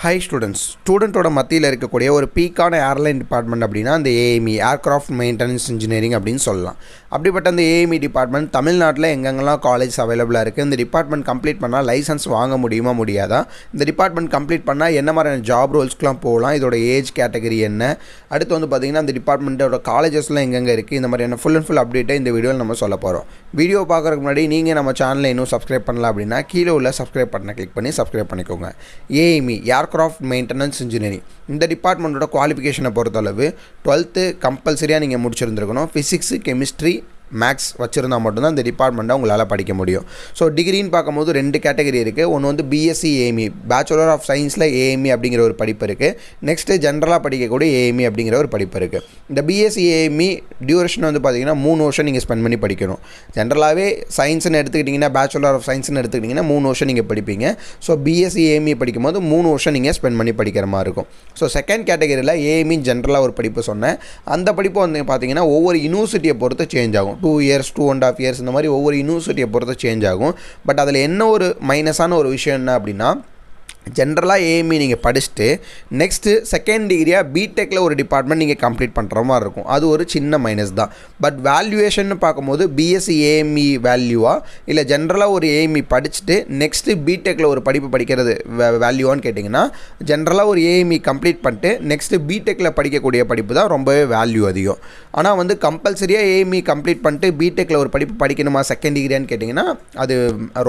Hi students, ஸ்டூடெண்ட்டோட மத்தியில் இருக்கக்கூடிய ஒரு பீக்கான ஏர்லைன் டிபார்ட்மெண்ட் அப்படின்னா அந்த AME ஏர்க்ராஃப்ட் மெயின்டெனன்ஸ் இன்ஜினியரிங் அப்படின்னு சொல்லலாம். அப்படிப்பட்ட அந்த AME டிபார்ட்மெண்ட் தமிழ்நாட்டில் எங்கெங்கெல்லாம் காலேஜ் அவைலபிளாக இருக்குது, இந்த டிபார்ட்மெண்ட் கம்ப்ளீட் பண்ணால் லைசன்ஸ் வாங்க முடியுமா முடியாதா, இந்த டிபார்ட்மெண்ட் கம்ப்ளீட் பண்ணால் என்ன மாதிரியான ஜாப் ரோல்ஸ்க்குலாம் போகலாம், இதோட ஏஜ் கேட்டகரி என்ன, அடுத்து வந்து பார்த்திங்கன்னா அந்த டிபார்ட்மெண்ட்டோட காலேஜஸ்லாம் எங்கெங்கே இருக்குது, இந்த மாதிரியான ஃபுல் அண்ட் ஃபுல் அப்டேட்டை இந்த வீடியோவில் நம்ம சொல்ல போகிறோம். வீடியோ பார்க்குறதுக்கு முன்னாடி நீங்கள் நம்ம சேனலை இன்னும் சப்ஸ்கிரைப் பண்ணலாம் அப்படின்னா கீழே உள்ள சப்ஸ்கிரைப் பட்டனை கிளிக் பண்ணி சப்ஸ்கிரைப் பண்ணிக்கோங்க. AME ஏர்க்ராஃப்ட் மெயின்டெனன்ஸ் இன்ஜினியரிங் இந்த டிபார்ட்மெண்ட்டோட குவாலிஃபிகேஷனை பொறுத்தளவு 12th கம்பல்சரியாக நீங்கள் முடிச்சிருந்துருக்கணும். ஃபிசிக்ஸு, கெமிஸ்ட்ரி, மேக்ஸ் வச்சுருந்தால் மட்டும்தான் இந்த டிபார்ட்மெண்ட்டை உங்களால் படிக்க முடியும். ஸோ டிகிரின்னு பார்க்கும்போது 2 கேட்டகரி இருக்குது. ஒன்று வந்து BSc AME பேச்சுலர் ஆஃப் சயின்ஸில் AME அப்படிங்கிற ஒரு படிப்பு இருக்குது. நெக்ஸ்ட்டு ஜென்ரலாக படிக்கக்கூடிய AME அப்படிங்கிற ஒரு படிப்பு இருக்குது. இந்த BSc AME டியூரேஷன் வந்து பார்த்திங்கன்னா 3 வருஷம் நீங்கள் ஸ்பெண்ட் பண்ணி படிக்கணும். ஜென்ரலாகவே சயின்ஸ்னு எடுத்துக்கிட்டிங்கன்னா பேச்சுலர் ஆஃப் சயின்ஸ்னு எடுத்துக்கிட்டிங்கன்னா 3 வருஷம் நீங்கள் படிப்பீங்க. ஸோ BSc AME படிக்கும்போது 3 வருஷம் நீங்கள் ஸ்பெண்ட் பண்ணி படிக்கிற மாதிரி இருக்கும். ஸோ செகண்ட் கேட்டகரியில் AME ஜென்ரலாக ஒரு படிப்பு சொன்னேன். அந்த படிப்பு வந்து பார்த்திங்கன்னா ஒவ்வொரு யூனிவர்சிட்டியை பொறுத்து சேஞ்ச் ஆகும். 2 years 2.5 years இந்த மாதிரி ஒவ்வொரு யூனிவர்சிட்டியை பொறுத்து சேஞ்ச் ஆகும். பட் அதில் என்ன ஒரு மைனஸான ஒரு விஷயம் என்ன அப்படின்னா, ஜென்ரலாக AME நீங்கள் படிச்சுட்டு நெக்ஸ்ட்டு செகண்ட் டிகிரியாக பிடெக்கில் ஒரு டிபார்ட்மெண்ட் நீங்கள் கம்ப்ளீட் பண்ணுற மாதிரி இருக்கும். அது ஒரு சின்ன மைனஸ் தான். பட் வேல்யூவேஷன் பார்க்கும்போது BSc AME வேல்யூவா இல்லை ஜென்ரலாக ஒரு AME படிச்சுட்டு நெக்ஸ்ட்டு பிடெக்கில் ஒரு படிப்பு படிக்கிறது வேல்யூவான்னு கேட்டிங்கன்னா, ஜென்ரலாக ஒரு AME கம்ப்ளீட் பண்ணிட்டு நெக்ஸ்ட்டு பிடெக்கில் படிக்கக்கூடிய படிப்பு தான் ரொம்பவே வேல்யூ அதிகம். ஆனால் வந்து கம்பல்சரியாக AME கம்ப்ளீட் பண்ணிட்டு பிடெக்கில் ஒரு படிப்பு படிக்கணுமா செகண்ட் டிகிரியான்னு கேட்டிங்கன்னா, அது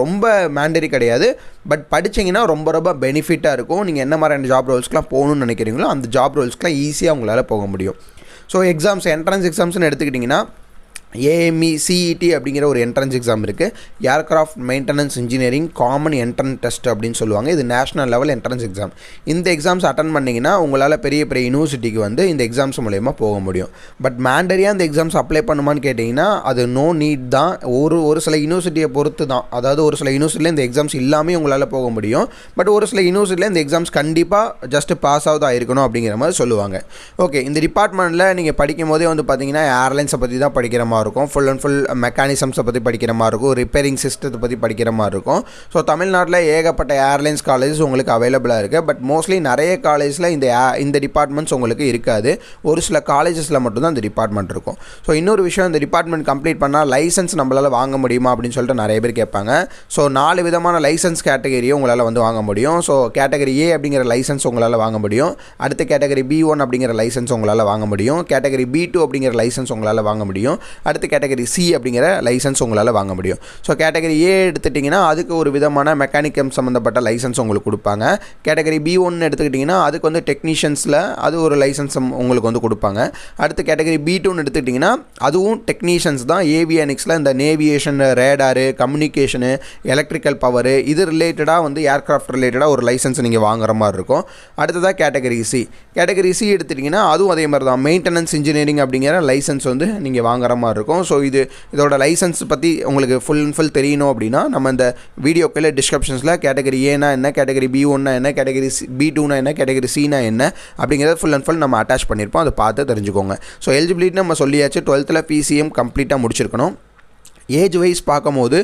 ரொம்ப மேண்டரி கிடையாது. பட் படிச்சிங்கன்னா ரொம்ப ரொம்ப பெனிஃபிட்டாக இருக்கும். நீங்கள் என்ன மாதிரியான ஜாப் ரோல்ஸ்க்குலாம் போகணுன்னு நினைக்கிறீங்களோ அந்த ஜாப் ரோல்ஸ்க்குலாம் ஈஸியாக உங்களால் போக முடியும். ஸோ எக்ஸாம்ஸ் என்ட்ரன்ஸ் எக்ஸாம்ஸ்னு எடுத்துக்கிட்டிங்கன்னா AME CET அப்படிங்கிற ஒரு என்ட்ரன்ஸ் எக்ஸாம் இருக்குது. Aircraft maintenance engineering common entrance test அப்படின்னு சொல்லுவாங்க. இது நேஷனல் லெவல் என்ட்ரன்ஸ் எக்ஸாம். இந்த எக்ஸாம்ஸ் அட்டன் பண்ணிங்கன்னா உங்களால் பெரிய பெரிய யூனிவர்சிட்டிக்கு வந்து இந்த எக்ஸாம்ஸ் மூலயமா போக முடியும். பட் மேண்டரியாக இந்த எக்ஸாம்ஸ் அப்ளை பண்ணுமான்னு கேட்டிங்கன்னா அது நோ நீட் தான். ஒரு சில யூனிவர்சிட்டியை பொறுத்து தான். அதாவது ஒரு சில யூனிவர்சிட்டியில் இந்த எக்ஸாம்ஸ் இல்லாமல் உங்களால் போக முடியும். பட் ஒரு சில யூனிவர்சிட்டியில் இந்த எக்ஸாம்ஸ் கண்டிப்பாக ஜஸ்ட் பாஸ் ஆகுதா இருக்கணும் அப்படிங்கிற மாதிரி சொல்லுவாங்க. ஓகே, இந்த டிபார்ட்மெண்ட்டில் நீங்கள் படிக்கும் போதே வந்து பார்த்தீங்கன்னா ஏர்லைன்ஸை பற்றி தான் படிக்கிற மாதிரி இருக்கும். ஃபுல் அண்ட் ஃபுல் மெக்கானிசம்ஸை பற்றி படிக்கிற மாதிரி இருக்கும். ரிப்பேரிங் சிஸ்டத்தை பற்றி படிக்கிற மாதிரி இருக்கும். ஸோ தமிழ்நாட்டில் ஏகப்பட்ட ஏர்லைன்ஸ் காலேஜஸ் உங்களுக்கு அவைலபிளாக இருக்குது. பட் மோஸ்ட்லி நிறைய காலேஜில் இந்த டிபார்ட்மெண்ட்ஸ் உங்களுக்கு இருக்காது. ஒரு சில காலேஜஸில் மட்டும்தான் இந்த டிபார்ட்மெண்ட் இருக்கும். ஸோ இன்னொரு விஷயம், இந்த டிபார்ட்மெண்ட் கம்ப்ளீட் பண்ணால் லைசன்ஸ் நம்மளால் வாங்க முடியுமா அப்படின்னு சொல்லிட்டு நிறைய பேர் கேட்பாங்க. ஸோ 4 விதமான லைசன்ஸ் கேட்டகரியும் உங்களால் வந்து வாங்க முடியும். ஸோ கேட்டகரி A அப்படிங்கிற லைசன்ஸ் உங்களால் வாங்க முடியும். அடுத்து கேட்டகரி B1 அப்படிங்கிற லைசன்ஸ் உங்களால் வாங்க முடியும். கேட்டகரி B2 அப்படிங்கிற லைசன்ஸ் உங்களால் வாங்க முடியும். அடுத்து கேட்டகரி C அப்படிங்கிற லைசன்ஸ் உங்களால் வாங்க முடியும். ஸோ கேட்டகரி A எடுத்துட்டிங்கன்னா அதுக்கு ஒரு விதமான மெக்கானிக்கம் சம்மந்தப்பட்ட லைசன்ஸ் உங்களுக்கு கொடுப்பாங்க. கேட்டகரி B1 எடுத்துக்கிட்டிங்கன்னா அதுக்கு வந்து டெக்னீஷியன்ஸில் அது ஒரு லைசன்ஸ் உங்களுக்கு வந்து கொடுப்பாங்க. அடுத்து கேட்டகரி B2ன்னு எடுத்துக்கிட்டிங்கன்னா அதுவும் டெக்னீஷியன்ஸ் தான். ஏவியானிக்ஸில் இந்த நேவியேஷன், ரேடாரு, கம்யூனிகேஷனு, எலக்ட்ரிக்கல் பவரு இது ரிலேட்டடாக வந்து ஏர்க்ராஃப்ட் ரிலேட்டடாக ஒரு லைசன்ஸ் நீங்கள் வாங்குற மாதிரி இருக்கும். அடுத்ததாக கேட்டகரி C. கேட்டகரி C எடுத்துட்டிங்கன்னா அதுவும் அதே மாதிரி தான். மெயின்டெனன்ஸ் இன்ஜினியரிங் அப்படிங்கிற லைசன்ஸ் வந்து நீங்கள் வாங்குற மாதிரி இருக்கும். ஸோ இதோட லைசன்ஸ் பற்றி உங்களுக்கு ஃபுல் அண்ட் ஃபுல் தெரியணும் அப்படின்னா நம்ம இந்த வீடியோக்குள்ள டிஸ்கிரிப்ஷன்ஸில் கேட்டகரி ஏனா என்ன, கேட்டகரி B1 என்ன, கேட்டகரி B2 என்ன, கேட்டகரி Cனா என்ன அப்படிங்கிறத ஃபுல் அண்ட் ஃபுல் நம்ம அட்டாச் பண்ணியிருப்போம். அதை பார்த்து தெரிஞ்சுக்கோங்க. ஸோ எலிஜிபிலிட்டி நம்ம சொல்லியாச்சு. 12th PCM கம்ப்ளீட்டாக முடிச்சிருக்கணும். ஏஜ் வைஸ் பார்க்கும்போது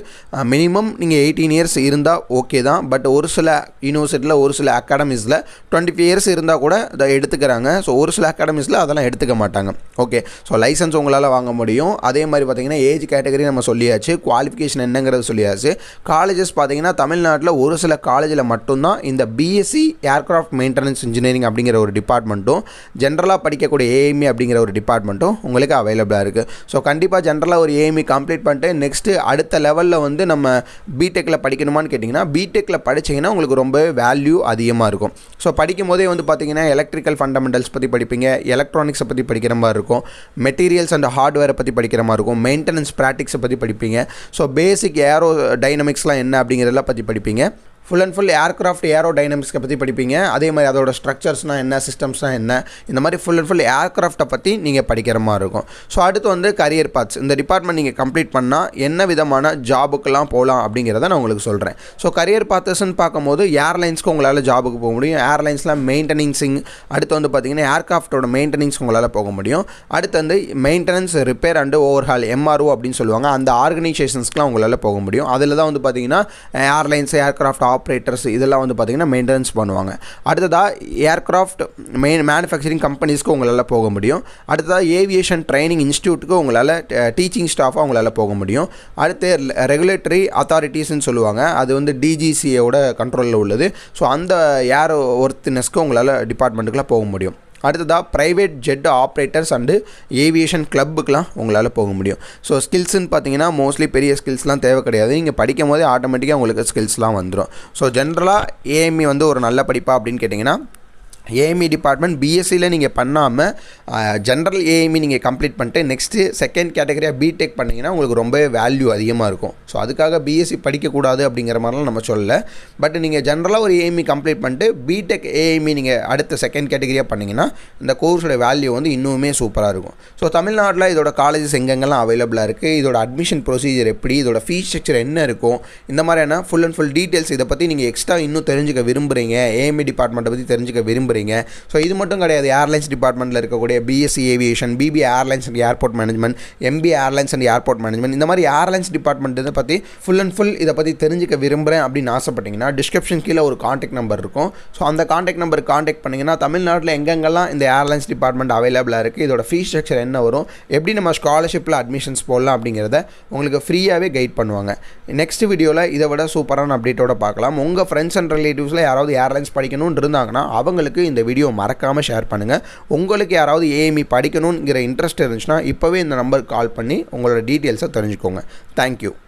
மினிமம் நீங்கள் 18 years இருந்தால் ஓகே தான். பட் ஒரு சில யூனிவர்சிட்டியில் ஒரு சில அகாடமிஸில் 25 years இருந்தால் கூட அதை எடுத்துக்கிறாங்க. ஸோ ஒரு சில அகாடமிஸில் அதெல்லாம் எடுத்துக்க மாட்டாங்க. ஓகே, ஸோ லைசன்ஸ் உங்களால் வாங்க முடியும். அதே மாதிரி பார்த்திங்கன்னா ஏஜ் கேட்டகரி நம்ம சொல்லியாச்சு. குவாலிஃபிகேஷன் என்னங்கிறது சொல்லியாச்சு. காலேஜஸ் பார்த்திங்கன்னா தமிழ்நாட்டில் ஒரு சில காலேஜில் மட்டும்தான் இந்த BSc ஏர்க்ராஃப்ட் மெயின்டெனன்ஸ் இன்ஜினியரிங் அப்படிங்கிற ஒரு டிபார்ட்மெண்ட்டும் ஜென்ரலாக படிக்கக்கூடிய AME அப்படிங்கிற ஒரு டிபார்ட்மெண்ட்டும் உங்களுக்கு அவைலபிளாக இருக்குது. ஸோ கண்டிப்பாக ஜென்ரலாக ஒரு AME கம்ப்ளீட் பண்ணிட்டு நெக்ஸ்ட்டு அடுத்த லெவலில் வந்து நம்ம பிடெக்கில் படிக்கணுமான்னு கேட்டிங்கன்னா பிடெக்கில் படிச்சிங்கன்னா உங்களுக்கு ரொம்ப வேல்யூ அதிகமாக இருக்கும். ஸோ படிக்கும் போதே வந்து பார்த்திங்கன்னா எலக்ட்ரிக்கல் ஃபண்டமெண்டல்ஸ் பற்றி படிப்பீங்க, எலக்ட்ரானிக்ஸை பற்றி படிக்கிற மாதிரி இருக்கும், மெட்டீரியல்ஸ் அண்ட் ஹார்ட்வேரை பற்றி படிக்கிற மாதிரி இருக்கும், மெயின்டெனன்ஸ் ப்ராக்டிக்ஸை பற்றி படிப்பீங்க. ஸோ பேசிக் ஏரோ டைனமிக்ஸ்லாம் என்ன அப்படிங்கிறதெல்லாம் பற்றி படிப்பீங்க. ஃபுல் அண்ட் ஃபுல் ஏர்க்ராஃப்ட் ஏரோ டைனமிக்ஸை பற்றி படிப்பீங்க. அதே மாதிரி அதோட ஸ்ட்ரக்சர்ஸ்னால் என்ன, சிஸ்டம்ஸ்னால் என்ன, இந்த மாதிரி ஃபுல் அண்ட் ஃபுல் ஏர்க்ராஃப்ட்டை பற்றி நீங்கள் படிக்கிற மாதிரி இருக்கும். ஸோ அடுத்து வந்து கரியர் பாத்ஸ். இந்த டிபார்ட்மெண்ட் நீங்கள் கம்ப்ளீட் பண்ணால் என்ன விதமான ஜாபுக்கெல்லாம் போகலாம் அப்படிங்கிறத நான் உங்களுக்கு சொல்கிறேன். ஸோ கரியர் பாத்ஸ்ன்னு பார்க்கும்போது ஏர்லைன்ஸ்க்கு உங்களால் ஜாபுக்கு போக முடியும். ஏர்லைன்ஸில் மெயின்டெனன்ஸிங், அடுத்து வந்து பார்த்திங்கன்னா ஏர்க்ராஃப்டோட மெயின்டெனன்ஸ் உங்களால் போக முடியும். அடுத்து வந்து maintenance, repair and overhaul MRO அப்படின்னு சொல்லுவாங்க. அந்த ஆர்கனைசேஷன்ஸ்க்குலாம் உங்களால் போக முடியும். அதில் தான் வந்து பார்த்திங்கன்னா ஏர்லைன்ஸ், ஏர்க்ராஃப்ட் ஆப்ரேட்டர்ஸ் இதெல்லாம் வந்து பார்த்திங்கன்னா மெயின்டெனன்ஸ் பண்ணுவாங்க. அடுத்ததாக ஏர்க்ராஃப்ட் மேனுஃபேக்சரிங் கம்பெனிஸ்க்கு உங்களால் போக முடியும். அடுத்ததாக ஏவியேஷன் ட்ரைனிங் இன்ஸ்டியூட்டுக்கு உங்களால் டீச்சிங் ஸ்டாஃபாக உங்களால் போக முடியும். அடுத்து ரெகுலேட்டரி அத்தாரிட்டிஸ்ன்னு சொல்லுவாங்க, அது வந்து DGCAவோட கண்ட்ரோலில் உள்ளது. ஸோ அந்த ஏர்வொர்த்தினஸ்க்கு உங்களால் டிபார்ட்மெண்ட்டுக்குலாம் போக முடியும். அடுத்ததாக private jet operators and aviation கிளப்புக்கெலாம் உங்களால் போக முடியும். ஸோ ஸ்கில்ஸ்ன்னு பார்த்தீங்கன்னா மோஸ்ட்லி பெரிய ஸ்கில்ஸ்லாம் தேவை கிடையாது. நீங்கள் படிக்கும் போதே ஆட்டோமேட்டிக்காக உங்களுக்கு ஸ்கில்ஸ்லாம் வந்துடும். ஸோ ஜென்ரலாக AME வந்து ஒரு நல்ல படிப்பா அப்படின்னு கேட்டிங்கன்னா, AME டிபார்ட்மெண்ட் பிஎஸ்சியில் நீங்கள் பண்ணாமல் ஜென்ரல் AME நீங்கள் கம்ப்ளீட் பண்ணிட்டு நெக்ஸ்ட்டு செகண்ட் கேட்டகரியாக பிடெக் பண்ணிங்கன்னா உங்களுக்கு ரொம்ப வேல்யூ அதிகமாக இருக்கும். ஸோ அதுக்காக பிஎஸ்சி படிக்கக்கூடாது அப்படிங்கிற மாதிரிலாம் நம்ம சொல்லலை. பட் நீங்கள் ஜென்ரலாக ஒரு AME கம்ப்ளீட் பண்ணிட்டு பிடெக் AME நீங்கள் அடுத்த செகண்ட் கேட்டகரியாக பண்ணிங்கன்னா இந்த கோர்ஸோட வேல்யூ வந்து இன்னுமே சூப்பராக இருக்கும். ஸோ தமிழ்நாட்டில் இதோட காலேஜஸ் எங்கெங்கெல்லாம் அவைலபிளாக இருக்குது, இதோட அட்மிஷன் ப்ரொசீஜர் எப்படி, இதோட ஃபீஸ் ஸ்ட்ரக்சர் என்ன இருக்கும், இந்த மாதிரியான ஃபுல் அண்ட் ஃபுல் டீட்டெயில்ஸ் இதை பற்றி நீங்கள் எக்ஸ்ட்ரா இன்னும் தெரிஞ்சுக்க விரும்புகிறீங்க, AME டிபார்ட்மெண்ட்டை பற்றி தெரிஞ்சுக்க விரும்புகிறீங்க. ஸோ இது மட்டும் கிடையாது, ஏர்லைன்ஸ் டிபார்ட்மெண்ட்டில் இருக்கக்கூடிய BSc aviation, BBA airlines and airport management, MBA airlines and airport management, இந்த மாதிரி ஏர்லைன்ஸ் டிபார்ட்மெண்ட் இதை பற்றி ஃபுல் அண்ட் ஃபுல் இதை பற்றி தெரிஞ்சுக்க விரும்புகிறேன் அப்படின்னு ஆசைப்பட்டீங்கன்னா டிஸ்கிரிப்ஷன் கீழே ஒரு காண்டாக்ட் நம்பர் இருக்கும். ஸோ அந்த காண்டாக்ட் நம்பருக்கு காண்டாக்ட் பண்ணிங்கன்னா தமிழ்நாட்டில் எங்கெங்கெல்லாம் இந்த ஏர்லைன்ஸ் டிபார்ட்மெண்ட் அவைலபிளாக இருக்குது, இதோட ஃபீஸ் ஸ்ட்ரக்சர் என்ன வரும், எப்படி நம்ம ஸ்காலர்ஷிப்பில் அட்மிஷன்ஸ் போடலாம் அப்படிங்கிறத உங்களுக்கு ஃப்ரீயாகவே கைட் பண்ணுவாங்க. நெக்ஸ்ட் வீடியோவில் இதை விட சூப்பரான அப்டேட்டோட பார்க்கலாம். உங்கள் ஃப்ரெண்ட்ஸ் அண்ட் ரிலேட்டிவ்ஸில் யாராவது ஏர்லைன்ஸ் படிக்கணும்னு இருந்தாங்கன்னா அவங்களுக்கு இந்த வீடியோ மறக்காமல் ஷேர் பண்ணுங்கள். உங்களுக்கு யாராவது AME படிக்கணுங்கிற இன்ட்ரெஸ்ட் இருந்துச்சுன்னா இப்போவே இந்த நம்பருக்கு கால் பண்ணி உங்களோட டீட்டெயில்ஸை தெரிஞ்சுக்கோங்க. தேங்க்யூ.